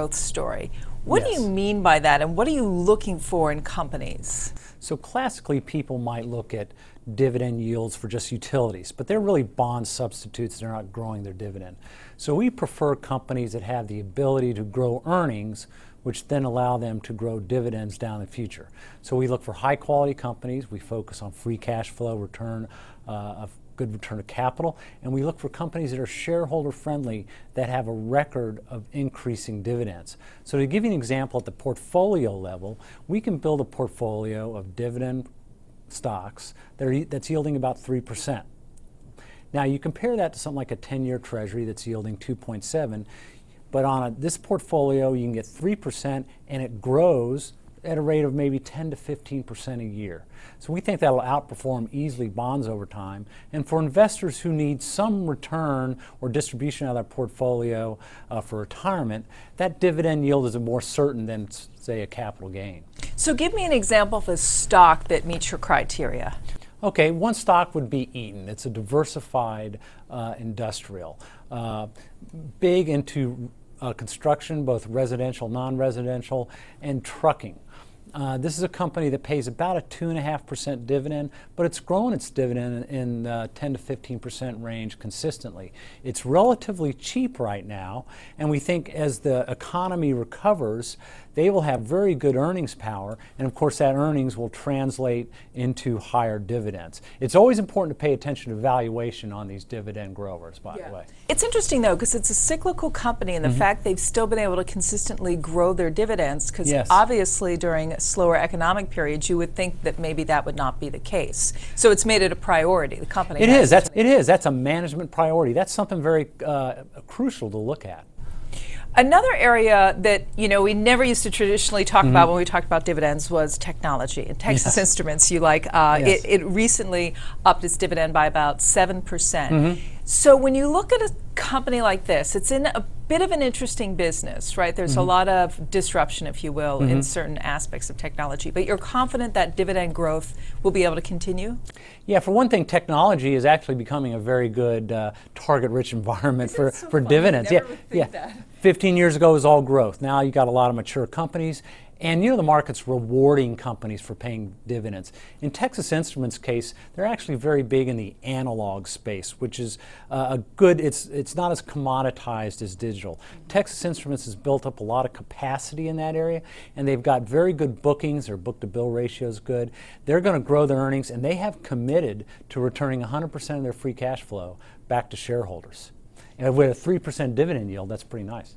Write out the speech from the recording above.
growth story. What do Yes. you mean by that, and what are you looking for in companies? So classically, people might look at dividend yields for just utilities, but they're really bond substitutes. They're not growing their dividend. So we prefer companies that have the ability to grow earnings, which then allow them to grow dividends down the future. So we look for high quality companies. We focus on free cash flow, return of good return of capital, and we look for companies that are shareholder friendly, that have a record of increasing dividends. So to give you an example, at the portfolio level, we can build a portfolio of dividend stocks that's yielding about 3%. Now you compare that to something like a 10-year Treasury that's yielding 2.7, but on this portfolio you can get 3% and it grows at a rate of maybe 10 to 15% a year. So we think that'll outperform easily bonds over time. And for investors who need some return or distribution out of their portfolio for retirement, that dividend yield is more certain than, say, a capital gain. So give me an example of a stock that meets your criteria. Okay, one stock would be Eaton. It's a diversified industrial, big into construction, both residential, non-residential, and trucking. This is a company that pays about a 2.5% dividend, but it's grown its dividend in 10 to 15% range consistently. It's relatively cheap right now, and we think as the economy recovers, they will have very good earnings power, and of course that earnings will translate into higher dividends. It's always important to pay attention to valuation on these dividend growers, by the way. It's interesting though, because it's a cyclical company, and the fact they've still been able to consistently grow their dividends, because obviously during slower economic periods you would think that maybe that would not be the case. So it's made it a priority. The company It is. That's a management priority. That's something very crucial to look at. Another area that we never used to traditionally talk about when we talked about dividends was technology. And Texas Instruments, it recently upped its dividend by about 7%. So when you look at a company like this, it's in a bit of an interesting business, right? There's a lot of disruption, if you will, in certain aspects of technology. But you're confident that dividend growth will be able to continue? Yeah, for one thing, technology is actually becoming a very good target-rich environment for dividends. I never would think that. 15 years ago it was all growth. Now you got a lot of mature companies, and the market's rewarding companies for paying dividends. In Texas Instruments' case, they're actually very big in the analog space, which is it's not as commoditized as digital. Texas Instruments has built up a lot of capacity in that area, and they've got very good bookings. Their book-to-bill ratio is good. They're going to grow their earnings, and they have committed to returning 100% of their free cash flow back to shareholders. And with a 3% dividend yield, that's pretty nice.